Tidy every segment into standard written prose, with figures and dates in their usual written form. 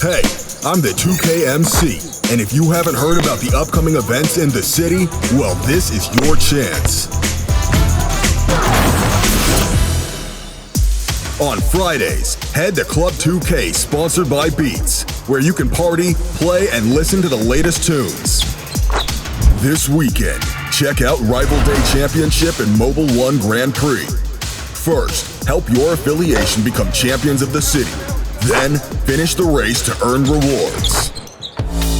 Hey, I'm the 2K MC, and if you haven't heard about the upcoming events in the city, well, this is your chance. On Fridays, head to Club 2K, sponsored by Beats, where you can party, play, and listen to the latest tunes. This weekend, check out Rival Day Championship and Mobile One Grand Prix. First, help your affiliation become champions of the city. Then, finish the race to earn rewards.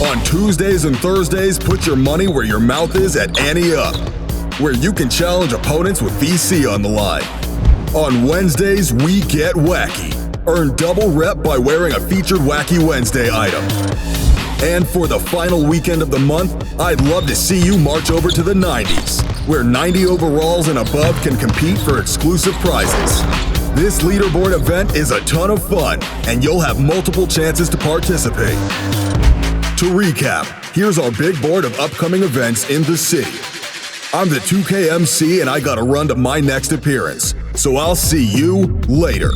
On Tuesdays and Thursdays, put your money where your mouth is at Ante Up, where you can challenge opponents with VC on the line. On Wednesdays, we get wacky. Earn double rep by wearing a featured Wacky Wednesday item. And for the final weekend of the month, I'd love to see you march over to the 90s, where 90 overalls and above can compete for exclusive prizes. This leaderboard event is a ton of fun, and you'll have multiple chances to participate. To recap, here's our big board of upcoming events in the city. I'm the 2K MC, and I gotta run to my next appearance, so I'll see you later.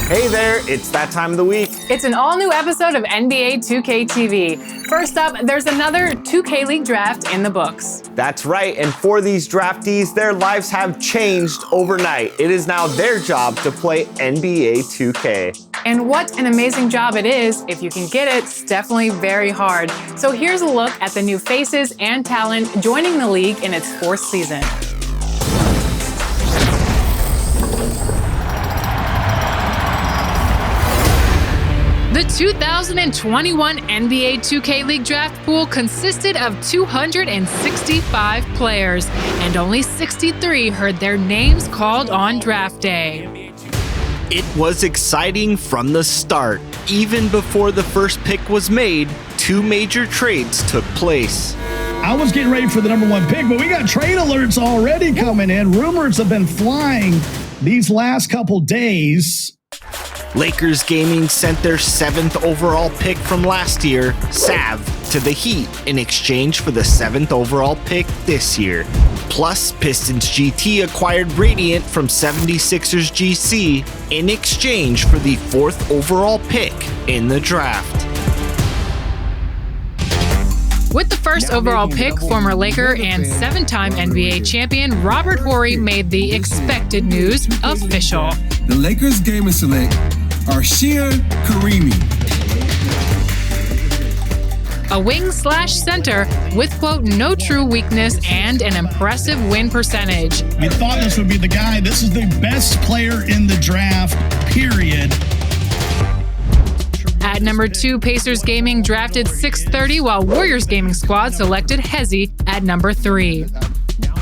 Hey there, it's that time of the week. It's an all-new episode of NBA 2K TV. First up, there's another 2K League draft in the books. That's right, and for these draftees, their lives have changed overnight. It is now their job to play NBA 2K. And what an amazing job it is. If you can get it, it's definitely very hard. So here's a look at the new faces and talent joining the league in its 4th season. The 2021 NBA 2K League draft pool consisted of 265 players, and only 63 heard their names called on draft day. It was exciting from the start. Even before the first pick was made, 2 major trades took place. I was getting ready for the number 1 pick, but we got trade alerts already coming in. Rumors have been flying these last couple days. Lakers Gaming sent their 7th overall pick from last year, Sav, to the Heat in exchange for the 7th overall pick this year. Plus, Pistons GT acquired Radiant from 76ers GC in exchange for the 4th overall pick in the draft. With the first overall pick, former Laker and 7-time NBA champion Robert Horry made the expected news official. The Lakers Gamer select Arshia Karimi, a wing/center with, quote, no true weakness and an impressive win percentage. We thought this would be the guy. This is the best player in the draft, period. At number 2, Pacers Gaming drafted 630, while Warriors Gaming Squad selected Hezi at number 3.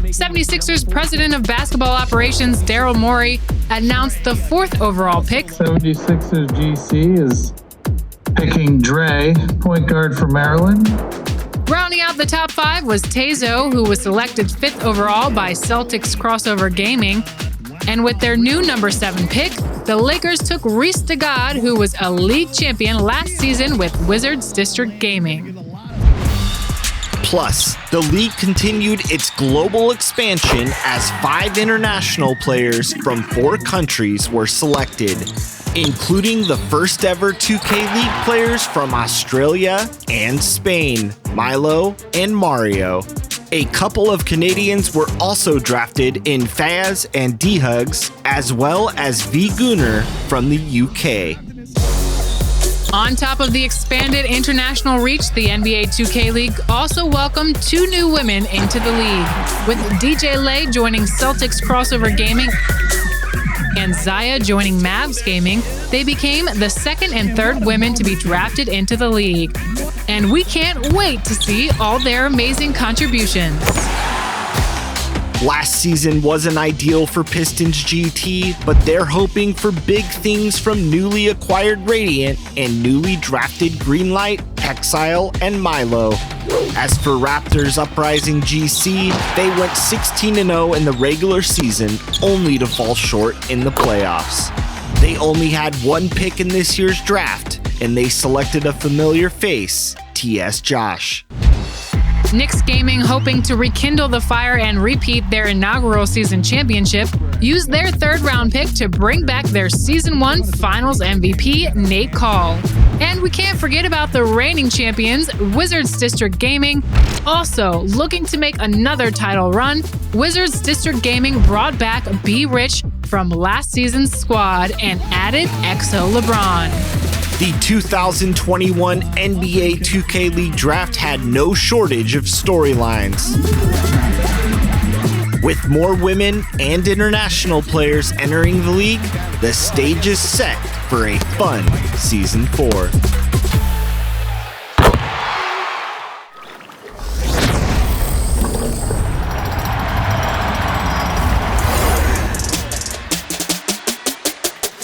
76ers president of basketball operations Daryl Morey announced the 4th overall pick. 76ers GC is picking Dre, point guard for Maryland. Rounding out the top 5 was Tezo, who was selected 5th overall by Celtics Crossover Gaming. And with their new number 7 pick, the Lakers took Reese DeGod, who was a league champion last season with Wizards District Gaming. Plus, the league continued its global expansion as 5 international players from 4 countries were selected, including the first ever 2K League players from Australia and Spain, Milo and Mario. A couple of Canadians were also drafted in Faz and D-Hugs, as well as V. Gunnar from the UK. On top of the expanded international reach, the NBA 2K League also welcomed 2 new women into the league, with DJ Lay joining Celtics Crossover Gaming and Zaya joining Mavs Gaming. They became the 2nd and 3rd women to be drafted into the league. And we can't wait to see all their amazing contributions. Last season wasn't ideal for Pistons GT, but they're hoping for big things from newly acquired Radiant and newly drafted Greenlight, Exile, and Milo. As for Raptors Uprising GC, they went 16-0 in the regular season, only to fall short in the playoffs. They only had 1 pick in this year's draft, and they selected a familiar face, TS Josh. Knicks Gaming, hoping to rekindle the fire and repeat their inaugural season championship, used their third-round pick to bring back their Season 1 Finals MVP, Nate Call. And we can't forget about the reigning champions, Wizards District Gaming. Also, looking to make another title run, Wizards District Gaming brought back B. Rich from last season's squad and added Exo LeBron. The 2021 NBA 2K League draft had no shortage of storylines. With more women and international players entering the league, the stage is set for a fun Season 4.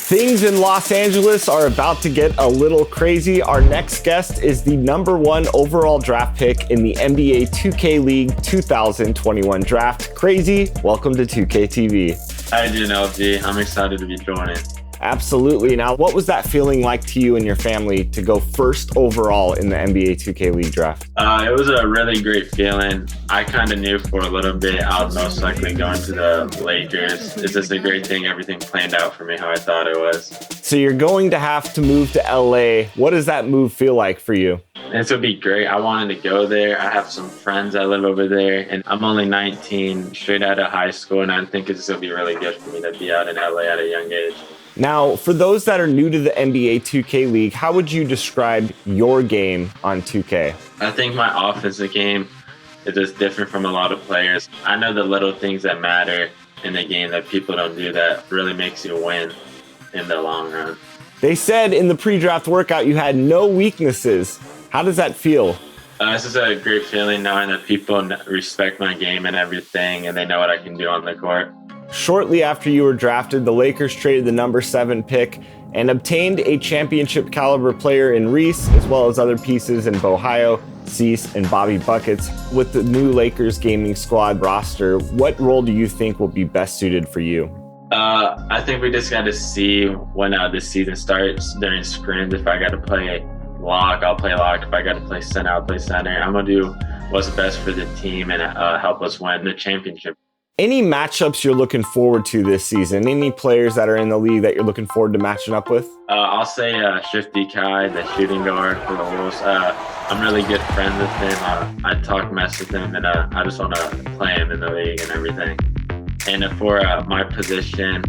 Things in Los Angeles are about to get a little crazy. Our next guest is the #1 overall draft pick in the NBA 2K League 2021 draft. Krazy, welcome to 2K TV. How you doing, LG? I'm excited to be joining. Absolutely. Now, what was that feeling like to you and your family to go first overall in the NBA 2K League draft? It was a really great feeling. I kind of knew for a little bit I was most likely going to the Lakers. It's just a great thing. Everything planned out for me how I thought it was. So you're going to have to move to LA. What does that move feel like for you? This would be great. I wanted to go there. I have some friends that live over there, and I'm only 19, straight out of high school, and I think it's going to be really good for me to be out in LA at a young age. Now, for those that are new to the NBA 2K League, how would you describe your game on 2K? I think my offensive game is just different from a lot of players. I know the little things that matter in the game that people don't do that really makes you win in the long run. They said in the pre-draft workout you had no weaknesses. How does that feel? This is a great feeling knowing that people respect my game and everything, and they know what I can do on the court. Shortly after you were drafted, the Lakers traded the #7 pick and obtained a championship caliber player in Reese, as well as other pieces in Bohio, Cease, and Bobby Buckets. With the new Lakers gaming squad roster, what role do you think will be best suited for you? I think we just got to see when this season starts during sprints. If I got to play lock, I'll play lock. If I got to play center, I'll play center. I'm going to do what's best for the team and help us win the championship. Any matchups you're looking forward to this season? Any players that are in the league that you're looking forward to matching up with? I'll say Shifty Kai, the shooting guard for the Wolves. I'm really good friends with him. I talk mess with him, and I just want to play him in the league and everything. And for my position,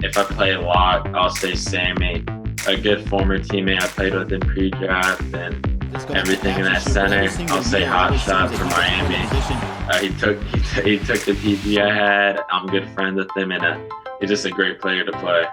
if I play lock, I'll say Sammy, a good former teammate I played with in pre-draft and everything in that center. I'll say Hot Shot for Miami. He took the PP I had. I'm good friends with him, and he's just a great player to play.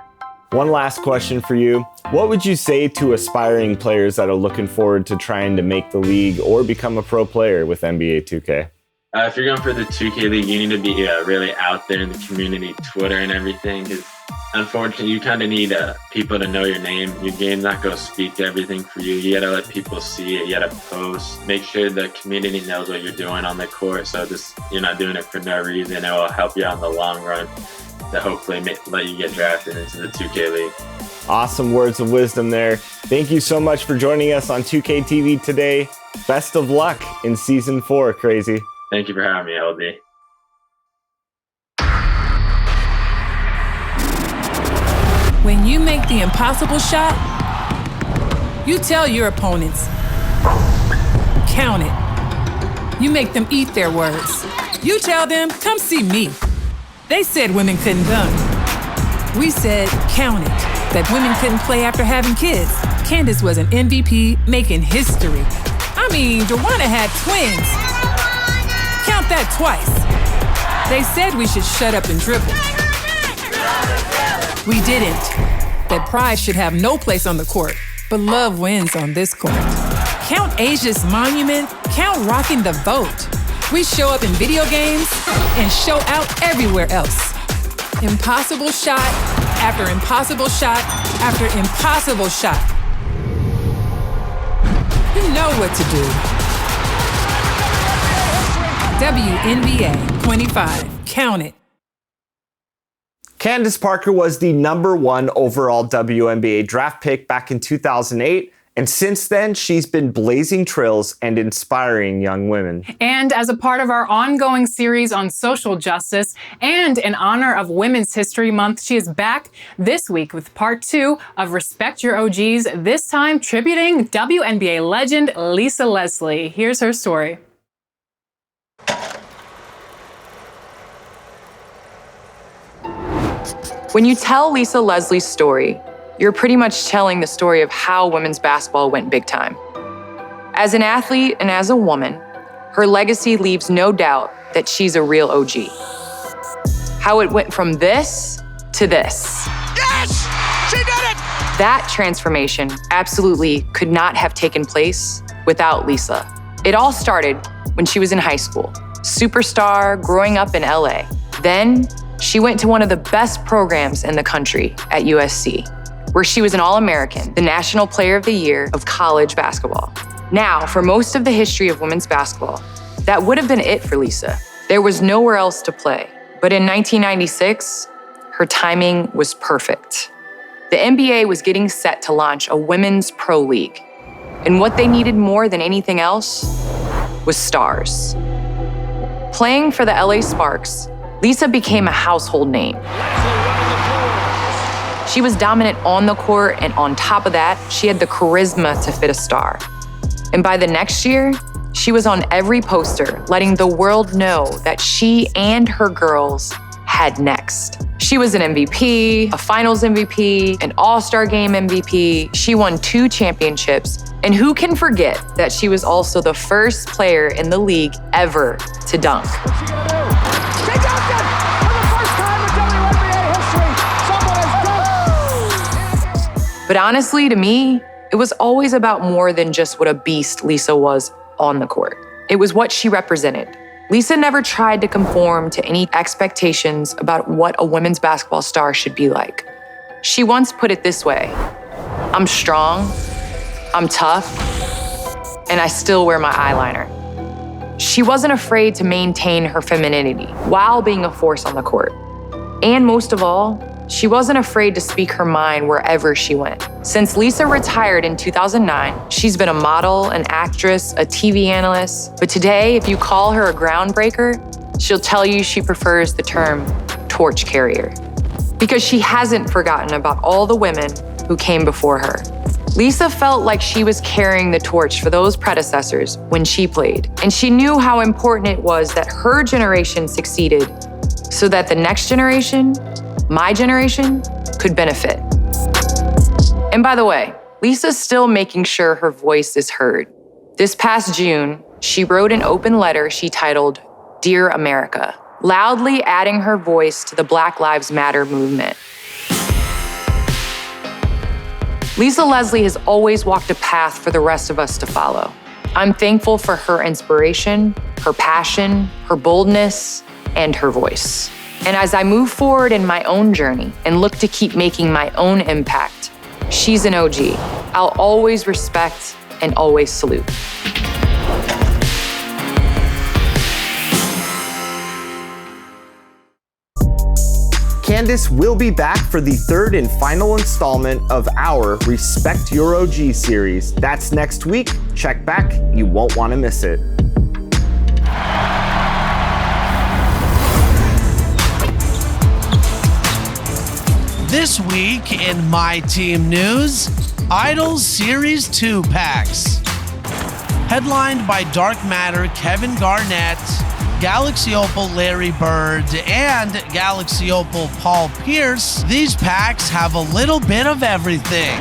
One last question for you. What would you say to aspiring players that are looking forward to trying to make the league or become a pro player with NBA 2K? If you're going for the 2K League, you need to be really out there in the community, Twitter and everything. Because unfortunately, you kind of need people to know your name. Your game's not going to speak to everything for you. You got to let people see it. You got to post. Make sure the community knows what you're doing on the court. So you're not doing it for no reason. It will help you out in the long run to hopefully let you get drafted into the 2K League. Awesome words of wisdom there. Thank you so much for joining us on 2K TV today. Best of luck in Season 4, Krazy. Thank you for having me, LD. When you make the impossible shot, you tell your opponents, count it. You make them eat their words. You tell them, come see me. They said women couldn't dunk. We said, count it, that women couldn't play after having kids. Candace was an MVP making history. I mean, Joanna had twins. Count that twice. They said we should shut up and dribble. We didn't. That pride should have no place on the court, but love wins on this court. Count Asia's monument, count rocking the vote. We show up in video games and show out everywhere else. Impossible shot after impossible shot after impossible shot. You know what to do. WNBA 25, count it. Candace Parker was the #1 overall WNBA draft pick back in 2008 And since then, she's been blazing trails and inspiring young women. And as a part of our ongoing series on social justice and in honor of Women's History Month, she is back this week with part 2 of Respect Your OGs, this time tributing WNBA legend Lisa Leslie. Here's her story. When you tell Lisa Leslie's story, you're pretty much telling the story of how women's basketball went big time. As an athlete and as a woman, her legacy leaves no doubt that she's a real OG. How it went from this to this. Yes! She did it! That transformation absolutely could not have taken place without Lisa. It all started when she was in high school, superstar growing up in LA. Then she went to one of the best programs in the country at USC, where she was an All-American, the National Player of the Year of college basketball. Now, for most of the history of women's basketball, that would have been it for Lisa. There was nowhere else to play. But in 1996, her timing was perfect. The NBA was getting set to launch a women's pro league. And what they needed more than anything else was stars. Playing for the LA Sparks, Lisa became a household name. She was dominant on the court, and on top of that, she had the charisma to fit a star. And by the next year, she was on every poster, letting the world know that she and her girls had next. She was an MVP, a finals MVP, an all-star game MVP. She won 2 championships. And who can forget that she was also the first player in the league ever to dunk? But honestly, to me, it was always about more than just what a beast Lisa was on the court. It was what she represented. Lisa never tried to conform to any expectations about what a women's basketball star should be like. She once put it this way: I'm strong, I'm tough, and I still wear my eyeliner. She wasn't afraid to maintain her femininity while being a force on the court. And most of all, she wasn't afraid to speak her mind wherever she went. Since Lisa retired in 2009, she's been a model, an actress, a TV analyst. But today, if you call her a groundbreaker, she'll tell you she prefers the term torch carrier. Because she hasn't forgotten about all the women who came before her. Lisa felt like she was carrying the torch for those predecessors when she played. And she knew how important it was that her generation succeeded so that the next generation, my generation, could benefit. And by the way, Lisa's still making sure her voice is heard. This past June, she wrote an open letter she titled Dear America, loudly adding her voice to the Black Lives Matter movement. Lisa Leslie has always walked a path for the rest of us to follow. I'm thankful for her inspiration, her passion, her boldness, and her voice. And as I move forward in my own journey and look to keep making my own impact, she's an OG. I'll always respect and always salute. Candace will be back for the 3rd and final installment of our Respect Your OG series. That's next week. Check back. You won't want to miss it. This week in MyTEAM news, Idols Series 2 packs. Headlined by Dark Matter Kevin Garnett, Galaxy Opal Larry Bird, and Galaxy Opal Paul Pierce, these packs have a little bit of everything.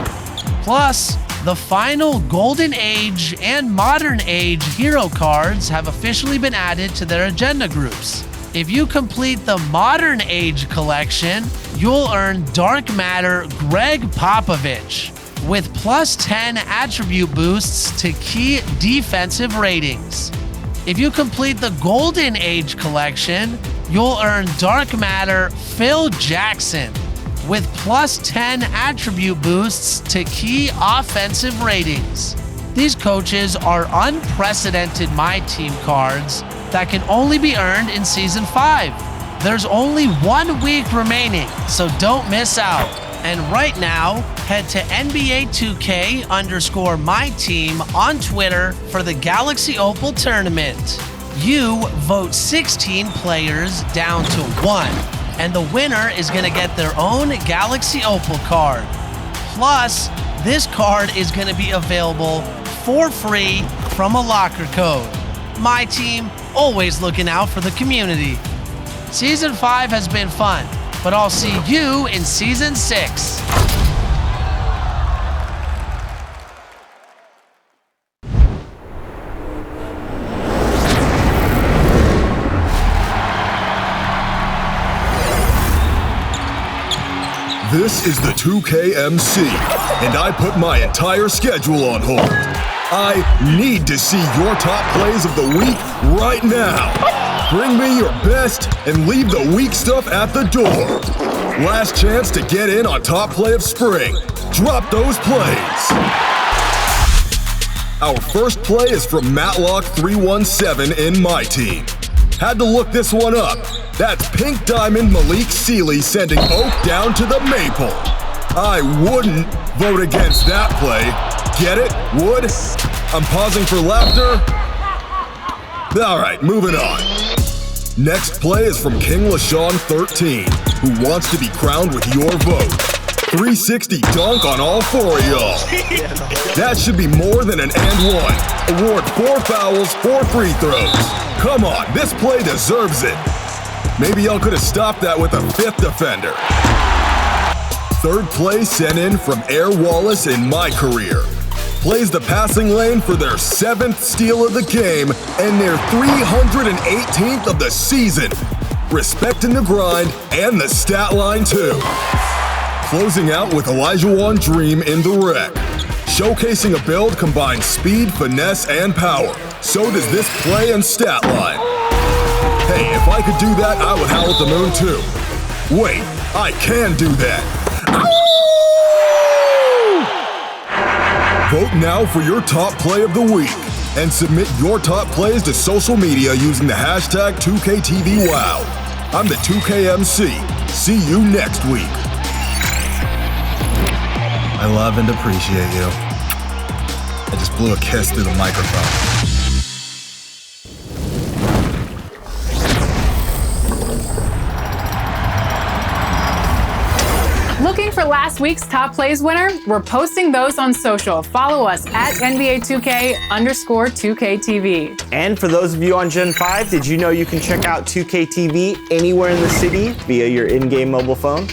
Plus, the final Golden Age and Modern Age hero cards have officially been added to their agenda groups. If you complete the Modern Age collection, you'll earn Dark Matter Greg Popovich with +10 attribute boosts to key defensive ratings. If you complete the Golden Age collection, you'll earn Dark Matter Phil Jackson with +10 attribute boosts to key offensive ratings. These coaches are unprecedented MyTEAM cards that can only be earned in Season 5. There's only 1 week remaining, so don't miss out. And right now, head to NBA2K_MyTEAM on Twitter for the Galaxy Opal Tournament. You vote 16 players down to 1, and the winner is going to get their own Galaxy Opal card. Plus, this card is going to be available for free from a locker code. MyTEAM, always looking out for the community. Season 5 has been fun, but I'll see you in Season 6. This is the 2KMC, and I put my entire schedule on hold. I need to see your top plays of the week right now. Bring me your best and leave the weak stuff at the door. Last chance to get in on top play of spring. Drop those plays. Our first play is from Matlock317 in MyTEAM. Had to look this one up. That's Pink Diamond Malik Sealy sending Oak down to the Maple. I wouldn't vote against that play. Get it? Would? I'm pausing for laughter. All right, moving on. Next play is from King LaShawn13, who wants to be crowned with your vote. 360 dunk on all 4 of y'all. That should be more than an and one. Award 4 fouls, 4 free throws. Come on, this play deserves it. Maybe y'all could have stopped that with a 5th defender. Third play sent in from Air Wallace in my career. Plays the passing lane for their 7th steal of the game and their 318th of the season. Respecting the grind and the stat line too. Closing out with Elijah Dream in the wreck. Showcasing a build combines speed, finesse, and power. So does this play and stat line. Hey, if I could do that, I would howl at the moon too. Wait, I can do that. Ow! Vote now for your top play of the week and submit your top plays to social media using the hashtag 2KTVWow. I'm the 2KMC. See you next week. I love and appreciate you. I just blew a kiss through the microphone. Looking for last week's top plays winner? We're posting those on social. Follow us at NBA2K_2KTV. And for those of you on Gen 5, did you know you can check out 2KTV anywhere in the city via your in-game mobile phone?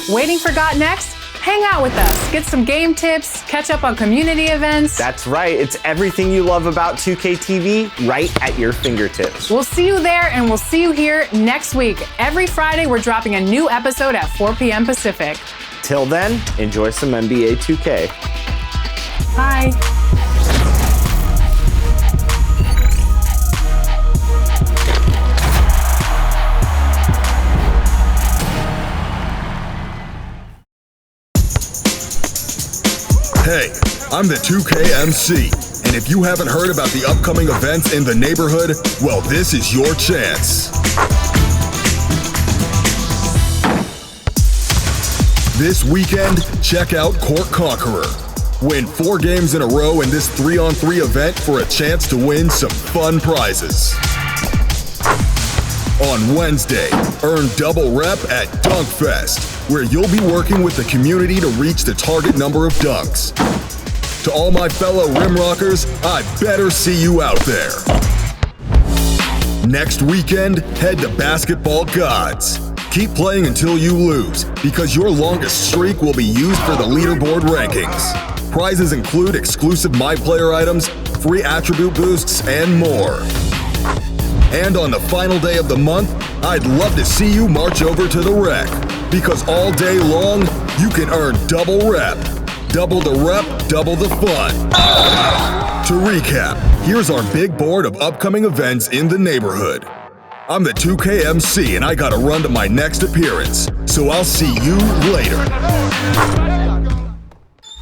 Waiting for Got Next? Hang out with us, get some game tips, catch up on community events. That's right, it's everything you love about 2KTV right at your fingertips. We'll see you there and we'll see you here next week. Every Friday, we're dropping a new episode at 4 p.m. Pacific. Till then, enjoy some NBA 2K. Bye. Hey, I'm the 2KMC, and if you haven't heard about the upcoming events in the neighborhood, well, this is your chance. This weekend, check out Court Conqueror. Win 4 games in a row in this 3-on-3 event for a chance to win some fun prizes. On Wednesday, earn double rep at Dunk Fest, where you'll be working with the community to reach the target number of dunks. To all my fellow rim rockers, I better see you out there. Next weekend, head to Basketball Gods. Keep playing until you lose, because your longest streak will be used for the leaderboard rankings. Prizes include exclusive MyPlayer items, free attribute boosts, and more. And on the final day of the month, I'd love to see you march over to the rec, because all day long, you can earn double rep. Double the rep, double the fun. To recap, here's our big board of upcoming events in the neighborhood. I'm the 2KMC and I gotta run to my next appearance, so I'll see you later.